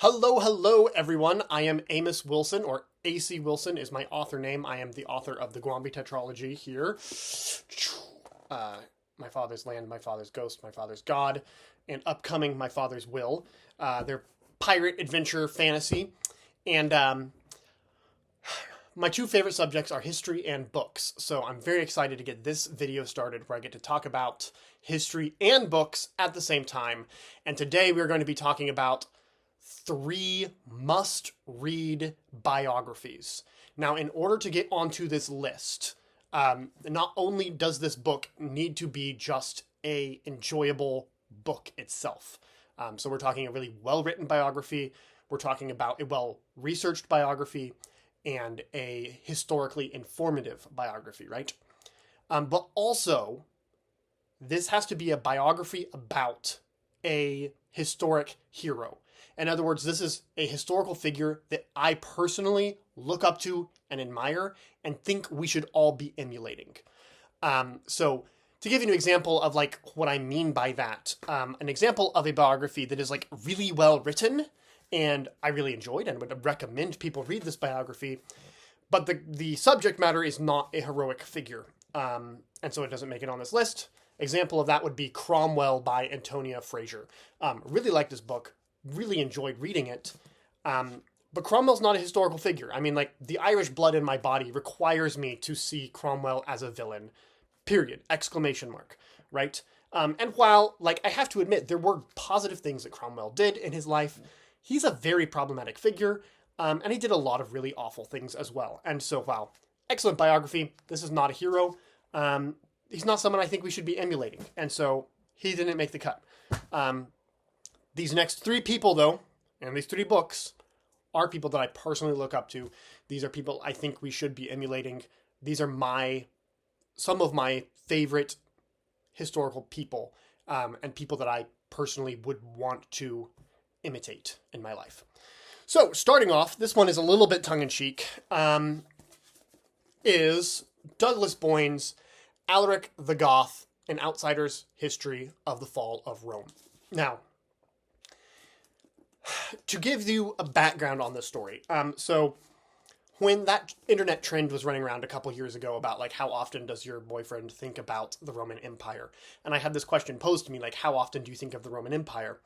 Hello, everyone. I am Amos Wilson, or AC Wilson is my author name. I am the author of the Gwambi Tetralogy here. My Father's Land, My Father's Ghost, My Father's God, and upcoming My Father's Will. They're pirate, adventure, fantasy, and my two favorite subjects are history and books. So I'm very excited to get this video started where I get to talk about history and books at the same time. And today we're going to be talking about 3 must-read biographies. Now, in order to get onto this list, not only does this book need to be just a enjoyable book itself. So we're talking a really well-written biography, we're talking about a well-researched biography, and a historically informative biography, right? But also, this has to be a biography about a historic hero. In other words, this is a historical figure that I personally look up to and admire and think we should all be emulating. So to give you an example of like what I mean by that, an example of a biography that is like really well written and I really enjoyed and would recommend people read this biography, but the subject matter is not a heroic figure. And so it doesn't make it on this list. Example of that would be Cromwell by Antonia Fraser. Really liked this book. Really enjoyed reading it. But Cromwell's not a historical figure. I mean, like, the Irish blood in my body requires me to see Cromwell as a villain. Period. Exclamation mark. Right? And while, like, I have to admit, there were positive things that Cromwell did in his life, he's a very problematic figure, and he did a lot of really awful things as well. And so, wow, excellent biography. This is not a hero. He's not someone I think we should be emulating. And so, he didn't make the cut. These next 3 people, though, and these 3 books, are people that I personally look up to. These are people I think we should be emulating. These are some of my favorite historical people, and people that I personally would want to imitate in my life. So, starting off, this one is a little bit tongue-in-cheek, is Douglas Boyne's Alaric the Goth, An Outsider's History of the Fall of Rome. Now, to give you a background on this story, so when that internet trend was running around a couple years ago about like how often does your boyfriend think about the Roman Empire, and I had this question posed to me like, how often do you think of the Roman Empire?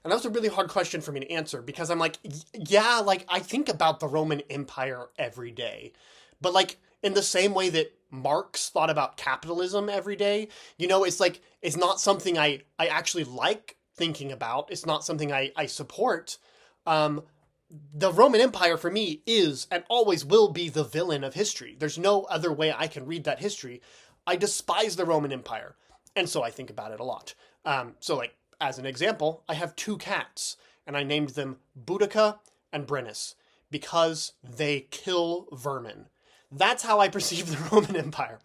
And that was a really hard question for me to answer because I'm like, yeah, like I think about the Roman Empire every day, but like in the same way that Marx thought about capitalism every day, you know, it's like it's not something I actually like thinking about. It's not something I support. The Roman Empire for me is and always will be the villain of history. There's no other way I can read that history. I despise the Roman Empire. And so I think about it a lot. So like, as an example, I have 2 cats and I named them Boudica and Brennus because they kill vermin. That's how I perceive the Roman Empire.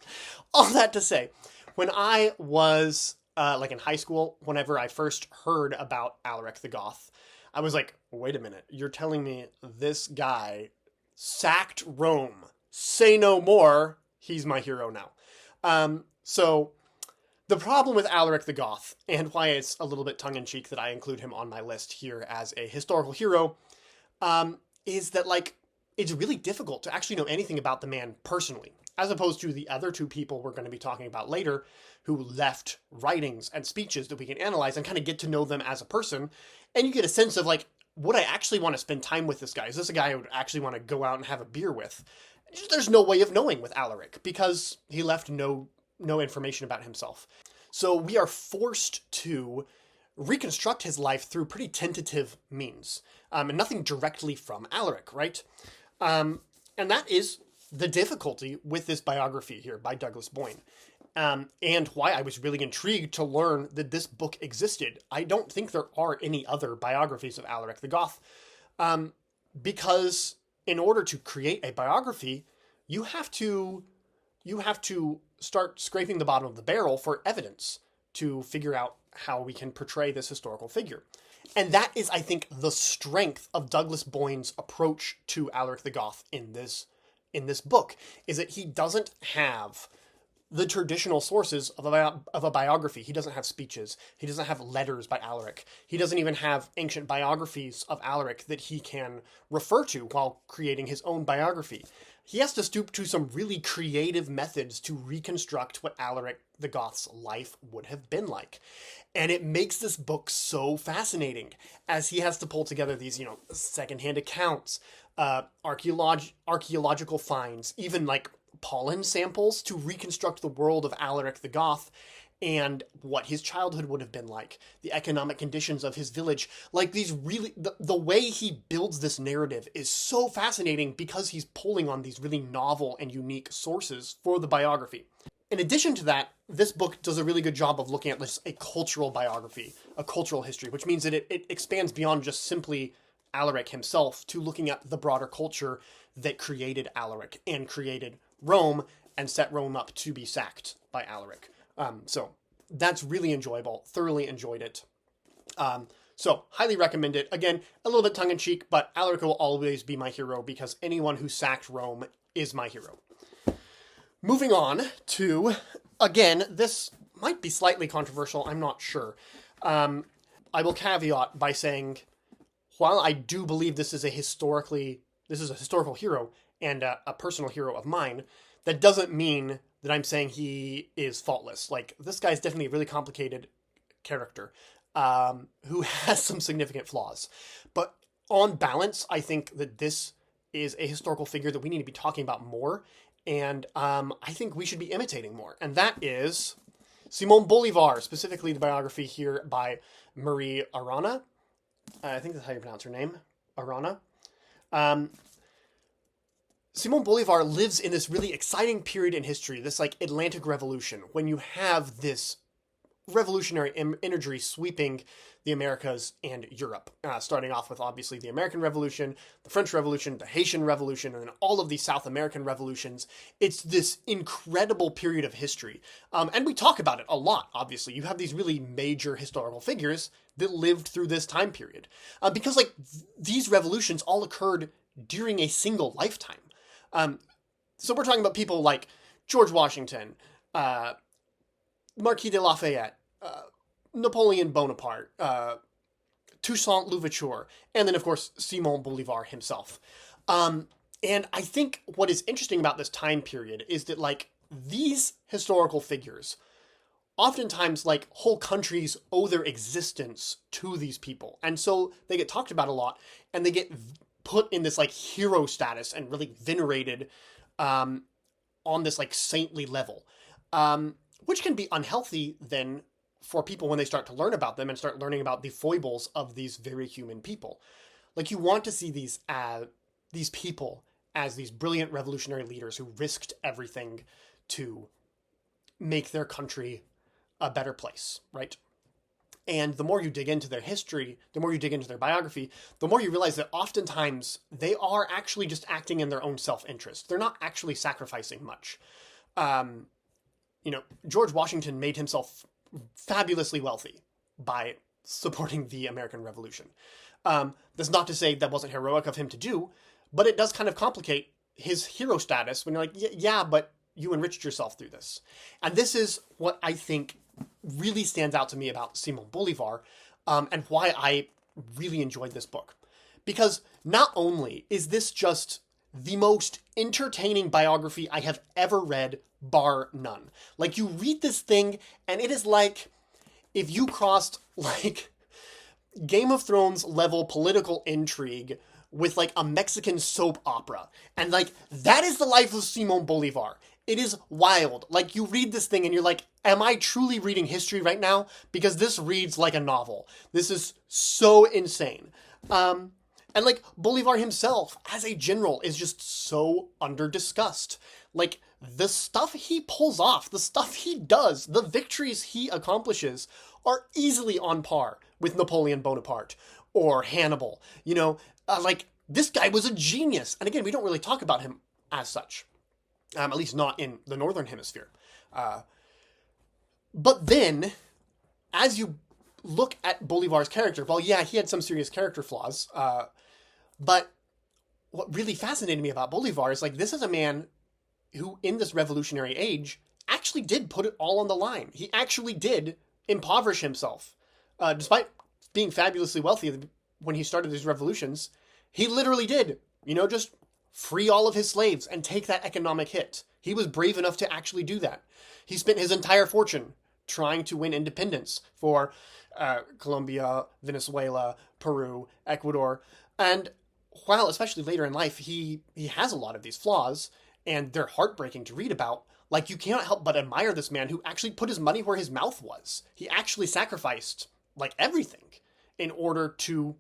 All that to say, when I was like in high school, whenever I first heard about Alaric the Goth, I was like, wait a minute, you're telling me this guy sacked Rome. Say no more. He's my hero now. So the problem with Alaric the Goth, and why it's a little bit tongue-in-cheek that I include him on my list here as a historical hero, is that like, it's really difficult to actually know anything about the man personally, as opposed to the other 2 people we're going to be talking about later who left writings and speeches that we can analyze and kind of get to know them as a person. And you get a sense of like, would I actually want to spend time with this guy? Is this a guy I would actually want to go out and have a beer with? There's no way of knowing with Alaric because he left no information about himself. So we are forced to reconstruct his life through pretty tentative means, and nothing directly from Alaric, right? And that is the difficulty with this biography here by Douglas Boyne, and why I was really intrigued to learn that this book existed. I don't think there are any other biographies of Alaric the Goth, because in order to create a biography, you have to start scraping the bottom of the barrel for evidence to figure out how we can portray this historical figure. And that is, I think, the strength of Douglas Boyne's approach to Alaric the Goth in this book, is that he doesn't have the traditional sources of a biography. He doesn't have speeches. He doesn't have letters by Alaric. He doesn't even have ancient biographies of Alaric that he can refer to while creating his own biography. He has to stoop to some really creative methods to reconstruct what Alaric the Goth's life would have been like. And it makes this book so fascinating, as he has to pull together these, secondhand accounts, archaeological finds, even like pollen samples to reconstruct the world of Alaric the Goth and what his childhood would have been like, the economic conditions of his village. Like the way he builds this narrative is so fascinating because he's pulling on these really novel and unique sources for the biography. In addition to that, this book does a really good job of looking at a cultural biography, a cultural history, which means that it expands beyond just simply Alaric himself to looking at the broader culture that created Alaric and created Rome and set Rome up to be sacked by Alaric. So that's really enjoyable. Thoroughly enjoyed it. So highly recommend it. Again, a little bit tongue-in-cheek, but Alaric will always be my hero because anyone who sacked Rome is my hero. Moving on to, again, this might be slightly controversial. I'm not sure. I will caveat by saying, while I do believe this is a historical hero and a personal hero of mine, that doesn't mean that I'm saying he is faultless. Like, this guy's definitely a really complicated character who has some significant flaws. But on balance, I think that this is a historical figure that we need to be talking about more, and I think we should be imitating more. And that is Simón Bolívar, specifically the biography here by Marie Arana. I think that's how you pronounce her name, Arana. Simón Bolívar lives in this really exciting period in history, this Atlantic Revolution, when you have this revolutionary imagery sweeping the Americas and Europe, starting off with obviously the American Revolution, the French Revolution, the Haitian Revolution, and then all of these South American revolutions. It's this incredible period of history. And we talk about it a lot, obviously. You have these really major historical figures that lived through this time period. Because these revolutions all occurred during a single lifetime. So we're talking about people like George Washington, Marquis de Lafayette, Napoleon Bonaparte, Toussaint Louverture, and then, of course, Simón Bolívar himself. And I think what is interesting about this time period is that, these historical figures, oftentimes, whole countries owe their existence to these people. And so they get talked about a lot, and they get put in this, hero status and really venerated on this, saintly level. Which can be unhealthy then for people when they start to learn about them and start learning about the foibles of these very human people. You want to see these people as these brilliant revolutionary leaders who risked everything to make their country a better place, right? And the more you dig into their history, the more you dig into their biography, the more you realize that oftentimes they are actually just acting in their own self-interest. They're not actually sacrificing much. George Washington made himself fabulously wealthy by supporting the American Revolution. That's not to say that wasn't heroic of him to do, but it does kind of complicate his hero status when you're like, yeah, but you enriched yourself through this. And this is what I think really stands out to me about Simón Bolívar, and why I really enjoyed this book. Because not only is this just the most entertaining biography I have ever read, bar none. You read this thing, and it is like if you crossed, Game of Thrones level political intrigue with, a Mexican soap opera. And, that is the life of Simón Bolívar. It is wild. You read this thing, and you're like, am I truly reading history right now? Because this reads like a novel. This is so insane. And Bolivar himself as a general is just so under-discussed. The stuff he pulls off, the stuff he does, the victories he accomplishes are easily on par with Napoleon Bonaparte or Hannibal. This guy was a genius. And again, we don't really talk about him as such. At least not in the Northern Hemisphere. But then, as you look at Bolivar's character, well, yeah, he had some serious character flaws. But what really fascinated me about Bolivar is this is a man who, in this revolutionary age, actually did put it all on the line. He actually did impoverish himself. Despite being fabulously wealthy when he started these revolutions, he literally did, just free all of his slaves and take that economic hit. He was brave enough to actually do that. He spent his entire fortune trying to win independence for Colombia, Venezuela, Peru, Ecuador. And while, especially later in life, he has a lot of these flaws, and they're heartbreaking to read about, like, you cannot help but admire this man who actually put his money where his mouth was. He actually sacrificed, like, everything in order to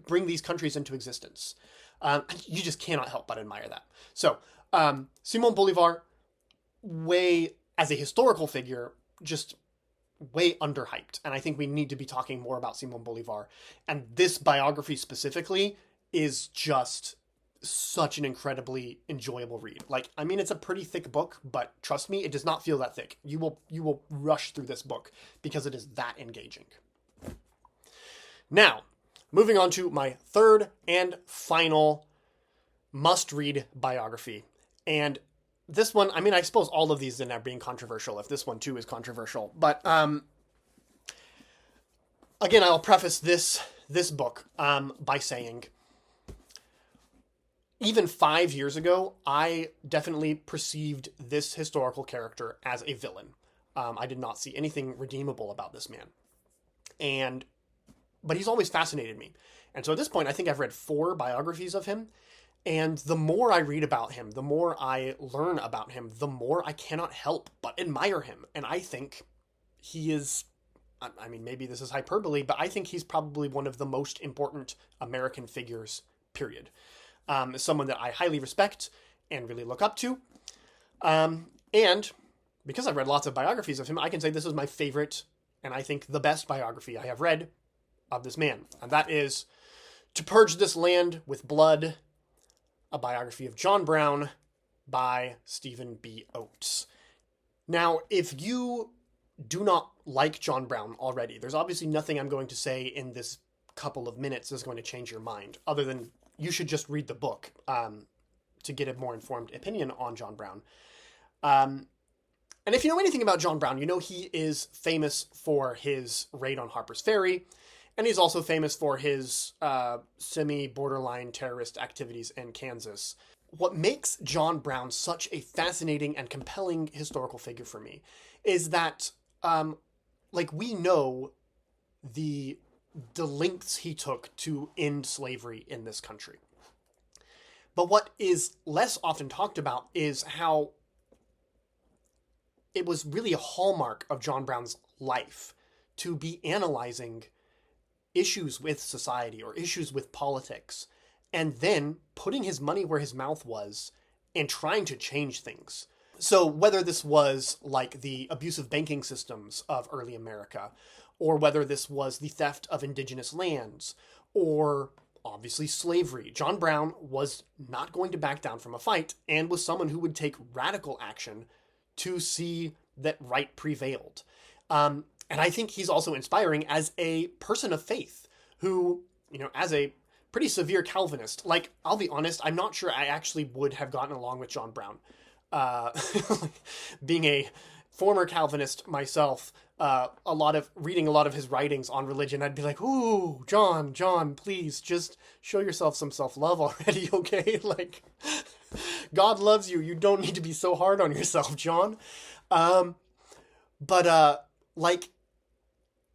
bring these countries into existence. You just cannot help but admire that. So, Simon Bolivar, as a historical figure, just way underhyped. And I think we need to be talking more about Simon Bolivar. And this biography specifically is just such an incredibly enjoyable read. Like, I mean, it's a pretty thick book, but trust me, it does not feel that thick. You will rush through this book because it is that engaging. Now, moving on to my third and final must-read biography. And this one, I mean, I suppose all of these end up being controversial, if this one too is controversial. But again, I'll preface this book by saying, even 5 years ago, I definitely perceived this historical character as a villain. I did not see anything redeemable about this man. But he's always fascinated me. And so at this point, I think I've read 4 biographies of him. And the more I read about him, the more I learn about him, the more I cannot help but admire him. And I think he is, I mean, maybe this is hyperbole, but I think he's probably one of the most important American figures, period. Someone that I highly respect and really look up to. And because I've read lots of biographies of him, I can say this is my favorite, and I think the best biography I have read of this man. And that is To Purge This Land with Blood, a biography of John Brown by Stephen B. Oates. Now, if you do not like John Brown already, there's obviously nothing I'm going to say in this couple of minutes that's going to change your mind, other than you should just read the book to get a more informed opinion on John Brown. And if you know anything about John Brown, you know he is famous for his raid on Harper's Ferry, and he's also famous for his semi-borderline terrorist activities in Kansas. What makes John Brown such a fascinating and compelling historical figure for me is that, we know the lengths he took to end slavery in this country. But what is less often talked about is how it was really a hallmark of John Brown's life to be analyzing issues with society or issues with politics, and then putting his money where his mouth was and trying to change things. So whether this was like the abusive banking systems of early America, or whether this was the theft of indigenous lands, or obviously slavery, John Brown was not going to back down from a fight and was someone who would take radical action to see that right prevailed. And I think he's also inspiring as a person of faith who, as a pretty severe Calvinist, like, I'll be honest, I'm not sure I actually would have gotten along with John Brown. Being a former Calvinist myself, reading a lot of his writings on religion, I'd be like, ooh, John, please just show yourself some self-love already, okay? Like, God loves you. You don't need to be so hard on yourself, John.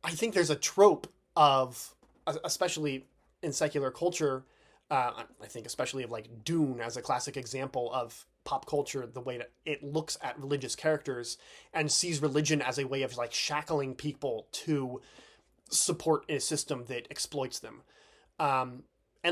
I think there's a trope of, especially in secular culture, I think especially of like Dune as a classic example of pop culture, the way that it looks at religious characters and sees religion as a way of like shackling people to support a system that exploits them. And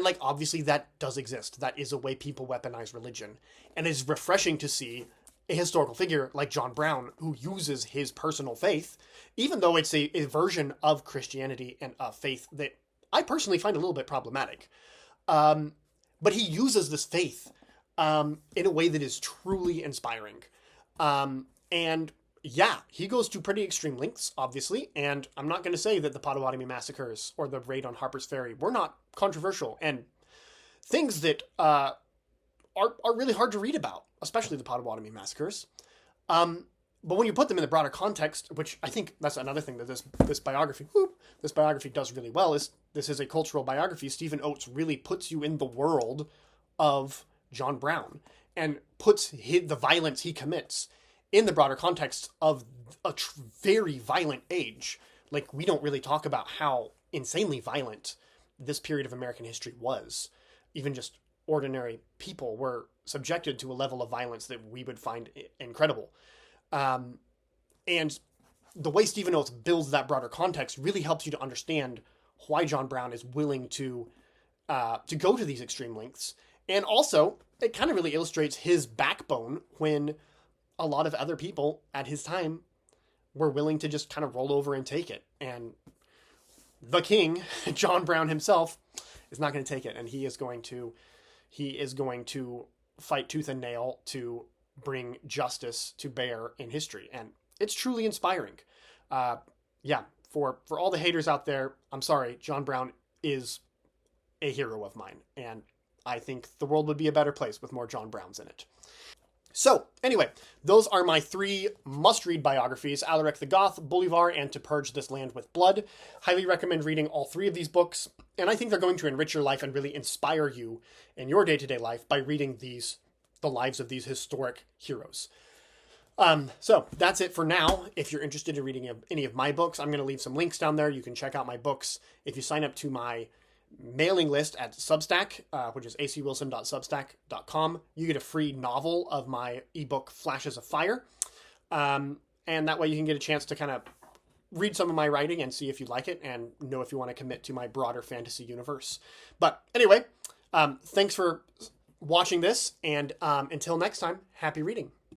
like, obviously that does exist. That is a way people weaponize religion. And it's refreshing to see a historical figure like John Brown who uses his personal faith, even though it's a version of Christianity and a faith that I personally find a little bit problematic. But he uses this faith in a way that is truly inspiring. And yeah, he goes to pretty extreme lengths, obviously. And I'm not going to say that the Potawatomi massacres or the raid on Harper's Ferry were not controversial and things that are really hard to read about, especially the Potawatomi massacres. But when you put them in the broader context, which I think that's another thing that this biography does really well, is this is a cultural biography. Stephen Oates really puts you in the world of John Brown and puts the violence he commits in the broader context of a very violent age. Like, we don't really talk about how insanely violent this period of American history was. Even just ordinary people were subjected to a level of violence that we would find incredible. And the way Stephen Oates builds that broader context really helps you to understand why John Brown is willing to go to these extreme lengths. And also, it kind of really illustrates his backbone when a lot of other people at his time were willing to just kind of roll over and take it. And the king, John Brown himself, is not going to take it. And he is going to fight tooth and nail to bring justice to bear in history. And it's truly inspiring. For all the haters out there, I'm sorry, John Brown is a hero of mine. And I think the world would be a better place with more John Browns in it. So, anyway, those are my 3 must-read biographies: Alaric the Goth, Bolivar, and To Purge This Land with Blood. Highly recommend reading all 3 of these books, and I think they're going to enrich your life and really inspire you in your day-to-day life by reading the lives of these historic heroes. So that's it for now. If you're interested in reading any of my books, I'm going to leave some links down there. You can check out my books if you sign up to my mailing list at Substack, which is acwilson.substack.com. You get a free novel of my ebook Flashes of Fire. And that way you can get a chance to kind of read some of my writing and see if you like it and know if you want to commit to my broader fantasy universe. But anyway, thanks for watching this, and until next time, happy reading.